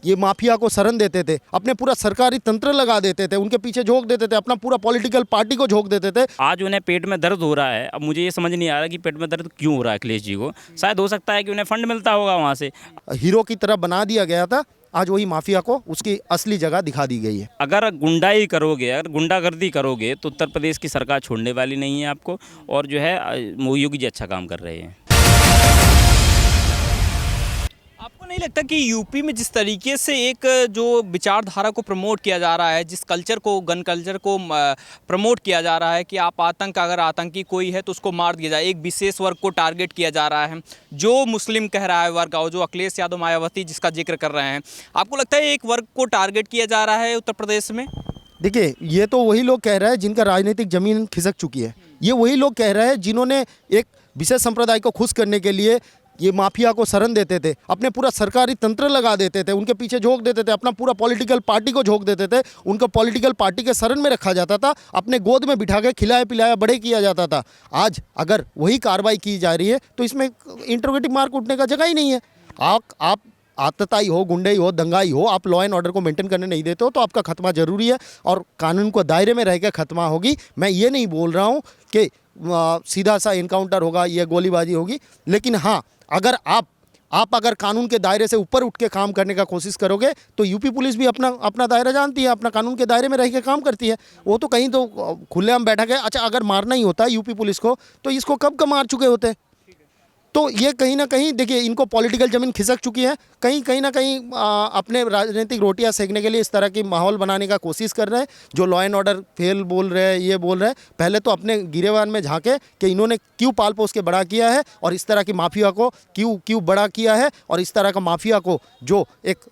ये माफिया को शरण देते थे, अपने पूरा सरकारी तंत्र लगा देते थे, उनके पीछे झोंक देते थे, अपना पूरा पॉलिटिकल पार्टी को झोंक देते थे। आज उन्हें पेट में दर्द हो रहा है। अब मुझे ये समझ नहीं आ रहा कि पेट में दर्द क्यों हो रहा है अखिलेश जी को। शायद हो सकता है कि उन्हें फंड मिलता होगा वहाँ से। हीरो की तरह बना दिया गया था, आज वही माफिया को उसकी असली जगह दिखा दी गई है। अगर गुंडाई करोगे, अगर गुंडागर्दी करोगे तो उत्तर प्रदेश की सरकार छोड़ने वाली नहीं है आपको। और जो है मोदी योगी जी अच्छा काम कर रहे हैं। आपको नहीं लगता कि यूपी में जिस तरीके से एक जो विचारधारा को प्रमोट किया जा रहा है, जिस कल्चर को, गन कल्चर को प्रमोट किया जा रहा है कि आप अगर आतंकी कोई है तो उसको मार दिया जाए, एक विशेष वर्ग को टारगेट किया जा रहा है, जो मुस्लिम कह रहा है वर्ग और जो अखिलेश यादव मायावती जिसका जिक्र कर रहे हैं, आपको लगता है एक वर्ग को टारगेट किया जा रहा है उत्तर प्रदेश में? देखिए, ये तो वही लोग कह रहे हैं जिनका राजनीतिक जमीन खिसक चुकी है। ये वही लोग कह रहे हैं जिन्होंने एक विशेष संप्रदाय को खुश करने के लिए ये माफिया को शरण देते थे, अपने पूरा सरकारी तंत्र लगा देते थे, उनके पीछे झोंक देते थे, अपना पूरा पॉलिटिकल पार्टी को झोंक देते थे, उनको पॉलिटिकल पार्टी के शरण में रखा जाता था, अपने गोद में बिठा के खिलाया पिलाया बड़े किया जाता था। आज अगर वही कार्रवाई की जा रही है तो इसमें इंटरोगेटिव मार्क उठने का जगह ही नहीं है। आप आतताई हो, गुंडई हो, दंगाई हो, आप लॉ एंड ऑर्डर को मेंटेन करने नहीं देते हो तो आपका खत्मा जरूरी है और कानून को दायरे में रहकर खत्मा होगी। मैं ये नहीं बोल रहा हूँ कि सीधा सा इनकाउंटर होगा, ये गोलीबाजी होगी, लेकिन हाँ, अगर आप अगर कानून के दायरे से ऊपर उठ के काम करने का कोशिश करोगे तो यूपी पुलिस भी अपना दायरा जानती है, अपना कानून के दायरे में रह के काम करती है। वो तो कहीं तो खुलेआम बैठा के, अच्छा अगर मारना ही होता है यूपी पुलिस को तो इसको कब का मार चुके होते। तो ये कहीं ना कहीं देखिए, इनको पॉलिटिकल ज़मीन खिसक चुकी है, कहीं ना कहीं अपने राजनीतिक रोटियां सेकने के लिए इस तरह की माहौल बनाने का कोशिश कर रहे हैं। जो लॉ एंड ऑर्डर फेल बोल रहे हैं, ये बोल रहे हैं, पहले तो अपने गिरेबान में झांके कि इन्होंने क्यों पाल पोस के बड़ा किया है और इस तरह की माफिया को क्यों बड़ा किया है और इस तरह का माफिया को जो एक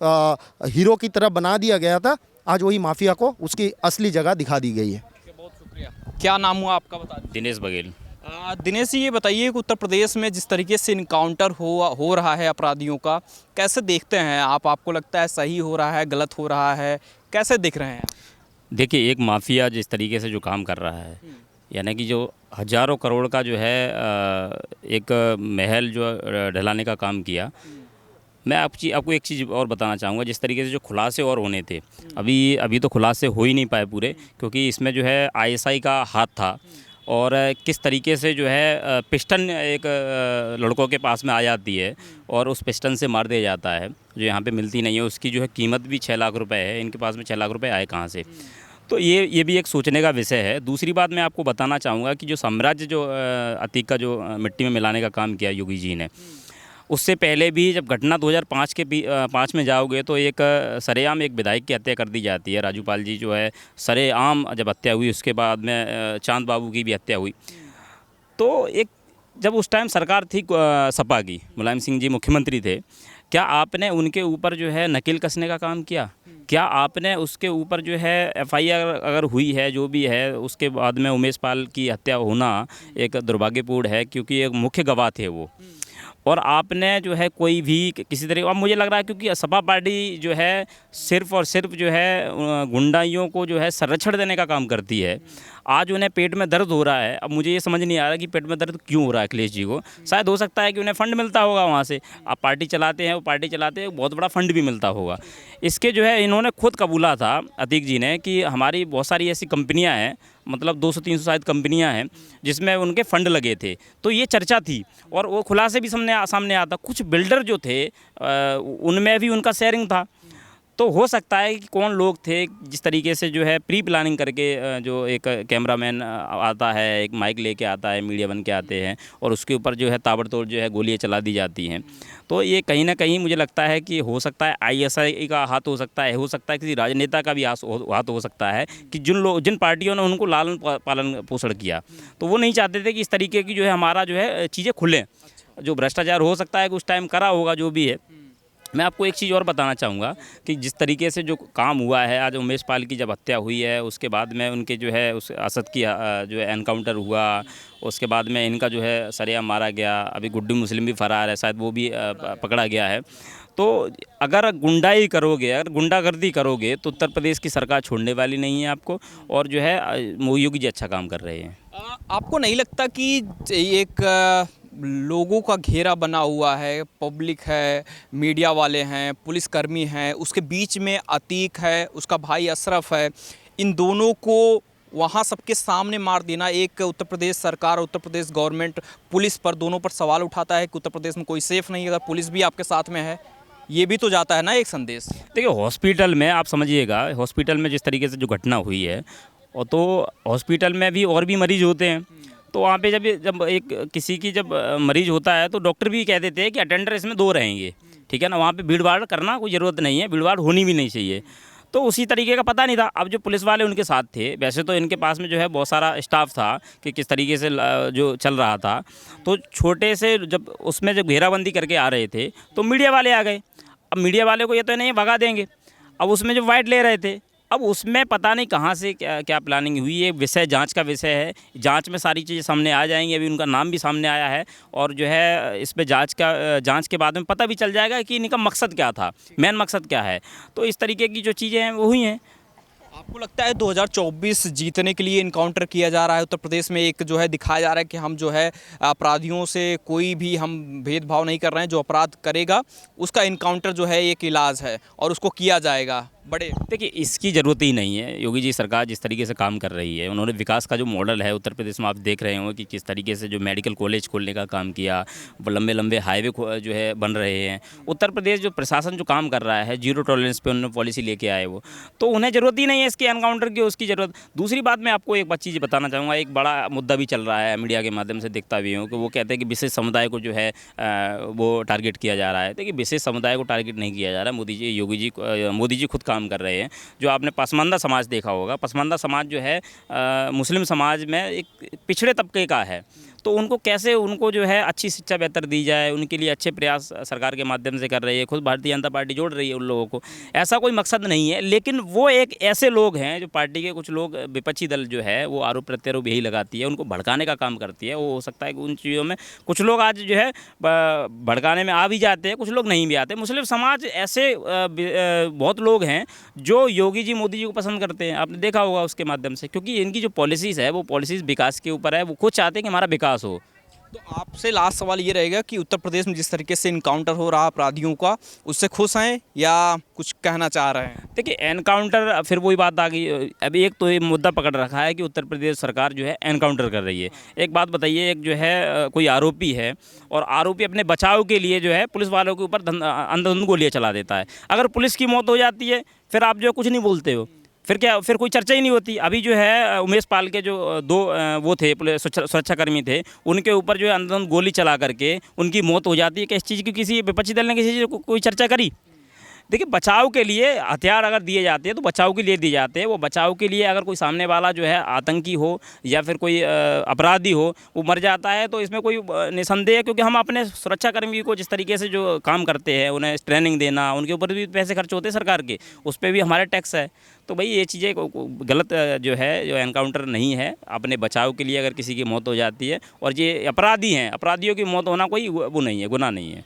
हीरो की तरह बना दिया गया था, आज वही माफिया को उसकी असली जगह दिखा दी गई है। बहुत शुक्रिया। क्या नाम हुआ आपका, बता दीजिए? दिनेश बघेल। दिनेश जी, ये बताइए कि उत्तर प्रदेश में जिस तरीके से इनकाउंटर हो रहा है अपराधियों का, कैसे देखते हैं आप? आपको लगता है सही हो रहा है, गलत हो रहा है, कैसे देख रहे हैं आप? देखिए, एक माफिया जिस तरीके से जो काम कर रहा है, यानी कि जो हज़ारों करोड़ का जो है एक महल जो ढलाने का काम किया। मैं आपको एक चीज़ और बताना चाहूँगा, जिस तरीके से जो खुलासे और होने थे, अभी तो खुलासे हो ही नहीं पाए पूरे, क्योंकि इसमें जो है आईएसआई का हाथ था। और किस तरीके से जो है पिस्टन एक लड़कों के पास में आ जाती है और उस पिस्टन से मार दिया जाता है, जो यहाँ पे मिलती नहीं है। उसकी जो है कीमत भी 6 लाख रुपए है। इनके पास में 6 लाख रुपए आए कहाँ से? तो ये भी एक सोचने का विषय है। दूसरी बात मैं आपको बताना चाहूँगा कि जो साम्राज्य जो अतीक का जो मिट्टी में मिलाने का काम किया योगी जी ने, उससे पहले भी जब घटना 2005 के 5 में जाओगे तो एक सरेआम एक विधायक की हत्या कर दी जाती है। राजू पाल जी जो है, सरेआम जब हत्या हुई, उसके बाद में चांद बाबू की भी हत्या हुई। तो एक जब उस टाइम सरकार थी सपा की, मुलायम सिंह जी मुख्यमंत्री थे, क्या आपने उनके ऊपर जो है नकेल कसने का काम किया? क्या आपने उसके ऊपर जो है एफआईआर अगर हुई है, जो भी है, उसके बाद में उमेश पाल की हत्या होना एक दुर्भाग्यपूर्ण है, क्योंकि एक मुख्य गवाह थे वो। और आपने जो है कोई भी किसी तरह, अब मुझे लग रहा है क्योंकि सपा पार्टी जो है सिर्फ और सिर्फ जो है गुंडाइयों को जो है संरक्षण देने का काम करती है। आज उन्हें पेट में दर्द हो रहा है। अब मुझे ये समझ नहीं आ रहा कि पेट में दर्द क्यों हो रहा है अखिलेश जी को। शायद हो सकता है कि उन्हें फंड मिलता होगा वहाँ से। आप पार्टी चलाते हैं, वो पार्टी चलाते हैं, बहुत बड़ा फंड भी मिलता होगा। इसके जो है इन्होंने खुद कबूला था अतीक जी ने कि हमारी बहुत सारी ऐसी कंपनियाँ हैं, मतलब 200-300 शायद कंपनियां हैं जिसमें उनके फ़ंड लगे थे। तो ये चर्चा थी और वो खुलासे भी सामने आता। कुछ बिल्डर जो थे उनमें भी उनका शेयरिंग था। तो हो सकता है कि कौन लोग थे जिस तरीके से जो है प्री प्लानिंग करके, जो एक कैमरामैन आता है, एक माइक लेके आता है, मीडिया बन के आते हैं और उसके ऊपर जो है ताबड़तोड़ जो है गोलियां चला दी जाती हैं। तो ये कहीं ना कहीं मुझे लगता है कि हो सकता है आईएसआई का हाथ हो सकता है किसी राजनेता का भी हाथ हो सकता है कि जिन पार्टियों ने उनको लालन पालन पोषण किया, तो वो नहीं चाहते थे कि इस तरीके की जो है हमारा जो है चीज़ें खुलें। जो भ्रष्टाचार हो सकता है कि उस टाइम करा होगा, जो भी है। मैं आपको एक चीज़ और बताना चाहूँगा कि जिस तरीके से जो काम हुआ है, आज उमेश पाल की जब हत्या हुई है, उसके बाद में उनके जो है उस असद की जो है एनकाउंटर हुआ, उसके बाद में इनका जो है सरेआम मारा गया। अभी गुड्डू मुस्लिम भी फरार है, शायद वो भी पकड़ा गया है। तो अगर गुंडाई करोगे, अगर गुंडागर्दी करोगे तो उत्तर प्रदेश की सरकार छोड़ने वाली नहीं है आपको। और जो है मोदी योगी जी अच्छा काम कर रहे हैं। आपको नहीं लगता कि एक लोगों का घेरा बना हुआ है, पब्लिक है, मीडिया वाले हैं, पुलिसकर्मी हैं, उसके बीच में अतीक है, उसका भाई अशरफ है। इन दोनों को वहाँ सबके सामने मार देना, एक उत्तर प्रदेश सरकार, उत्तर प्रदेश गवर्नमेंट पुलिस पर, दोनों पर सवाल उठाता है कि उत्तर प्रदेश में कोई सेफ़ नहीं है अगर पुलिस भी आपके साथ में है। ये भी तो जाता है ना एक संदेश। देखिए हॉस्पिटल में आप समझिएगा, हॉस्पिटल में जिस तरीके से जो घटना हुई है, और तो हॉस्पिटल में भी और भी मरीज़ होते हैं, तो वहाँ पे जब एक किसी की जब मरीज़ होता है तो डॉक्टर भी कह देते हैं कि अटेंडर इसमें 2 रहेंगे, ठीक है ना। वहाँ पे भीड़ भाड़ करना कोई ज़रूरत नहीं है, भीड़ भाड़ होनी भी नहीं चाहिए। तो उसी तरीके का पता नहीं था। अब जो पुलिस वाले उनके साथ थे, वैसे तो इनके पास में जो है बहुत सारा स्टाफ था कि किस तरीके से जो चल रहा था, तो छोटे से जब उसमें जब घेराबंदी करके आ रहे थे तो मीडिया वाले आ गए। अब मीडिया वाले को ये तो नहीं भगा देंगे, अब उसमें जो वाइट ले रहे थे, अब उसमें पता नहीं कहाँ से क्या प्लानिंग हुई। ये विषय जांच का विषय है, जांच में सारी चीज़ें सामने आ जाएंगी। अभी उनका नाम भी सामने आया है और जो है इस पे जांच के बाद में पता भी चल जाएगा कि इनका मकसद क्या था, मेन मकसद क्या है। तो इस तरीके की जो चीज़ें हैं वो हुई हैं। आपको लगता है 2024 जीतने के लिए इनकाउंटर किया जा रहा है उत्तर प्रदेश में, एक जो है दिखाया जा रहा है कि हम जो है अपराधियों से कोई भी हम भेदभाव नहीं कर रहे हैं, जो अपराध करेगा उसका इनकाउंटर जो है एक इलाज है और उसको किया जाएगा। बड़े देखिए इसकी ज़रूरत ही नहीं है। योगी जी सरकार जिस तरीके से काम कर रही है, उन्होंने विकास का जो मॉडल है उत्तर प्रदेश में, आप देख रहे हो कि किस तरीके से जो मेडिकल कॉलेज खोलने का काम किया, लंबे लंबे हाईवे जो है बन रहे हैं। उत्तर प्रदेश जो प्रशासन जो काम कर रहा है, जीरो टॉलरेंस पे उन्होंने पॉलिसी लेके आए वो, तो उन्हें ज़रूरत ही नहीं है इसके एनकाउंटर की, उसकी ज़रूरत। दूसरी बात मैं आपको एक बात चीज़ बताना चाहूँगा, एक बड़ा मुद्दा भी चल रहा है, मीडिया के माध्यम से देखता भी हूँ कि वो कहते हैं कि विशेष समुदाय को जो है वो टारगेट किया जा रहा है। देखिए विशेष समुदाय को टारगेट नहीं किया जा रहा है। मोदी जी खुद काम कर रहे हैं। जो आपने पसमानदा समाज देखा होगा, पसमानदा समाज जो है मुस्लिम समाज में एक पिछड़े तबके का है, तो उनको कैसे उनको जो है अच्छी शिक्षा बेहतर दी जाए, उनके लिए अच्छे प्रयास सरकार के माध्यम से कर रही है। खुद भारतीय जनता पार्टी जोड़ रही है उन लोगों को, ऐसा कोई मकसद नहीं है। लेकिन वो एक ऐसे लोग हैं जो पार्टी के कुछ लोग, विपक्षी दल जो है वो आरोप प्रत्यारोप यही लगाती है, उनको भड़काने का काम करती है। वो हो सकता है कि उन चीज़ों में कुछ लोग आज जो है भड़काने में आ भी जाते हैं, कुछ लोग नहीं भी आते। मुस्लिम समाज ऐसे बहुत लोग हैं जो योगी जी मोदी जी को पसंद करते हैं, आपने देखा होगा उसके माध्यम से, क्योंकि इनकी जो पॉलिसीज़ है वो पॉलिसीज़ विकास के ऊपर है। वो खुद चाहते हैं कि हमारा विकास हो। तो आपसे लास्ट सवाल ये रहेगा कि उत्तर प्रदेश में जिस तरीके से इनकाउंटर हो रहा अपराधियों का, उससे खुश हैं या कुछ कहना चाह रहे हैं? देखिए एनकाउंटर, फिर वही बात आ गई। अभी एक तो ये मुद्दा पकड़ रखा है कि उत्तर प्रदेश सरकार जो है एनकाउंटर कर रही है। एक बात बताइए, एक जो है कोई आरोपी है और आरोपी अपने बचाव के लिए जो है पुलिस वालों के ऊपर अंधाधुंध गोलियां चला देता है। अगर पुलिस की मौत हो जाती है फिर आप जो कुछ नहीं बोलते हो, फिर क्या, फिर कोई चर्चा ही नहीं होती। अभी जो है उमेश पाल के जो 2 वो थे पुलिस सुरक्षाकर्मी थे, उनके ऊपर जो है अंधाधुंध गोली चला करके उनकी मौत हो जाती है। किस चीज़ की, किसी विपक्षी दल ने किसी चीज़ को कोई चर्चा करी? देखिए बचाव के लिए हथियार अगर दिए जाते हैं तो बचाव के लिए दिए जाते हैं। वो बचाव के लिए अगर कोई सामने वाला जो है आतंकी हो या फिर कोई अपराधी हो, वो मर जाता है तो इसमें कोई निसंदेह है, क्योंकि हम अपने सुरक्षाकर्मी को जिस तरीके से जो काम करते हैं, उन्हें ट्रेनिंग देना, उनके ऊपर भी पैसे खर्च होते हैं सरकार के, उस पर भी हमारे टैक्स है। तो भाई ये चीज़ें गलत जो है, जो एनकाउंटर नहीं है। अपने बचाव के लिए अगर किसी की मौत हो जाती है, और ये अपराधी हैं, अपराधियों की मौत होना कोई वो नहीं है, गुनाह नहीं है।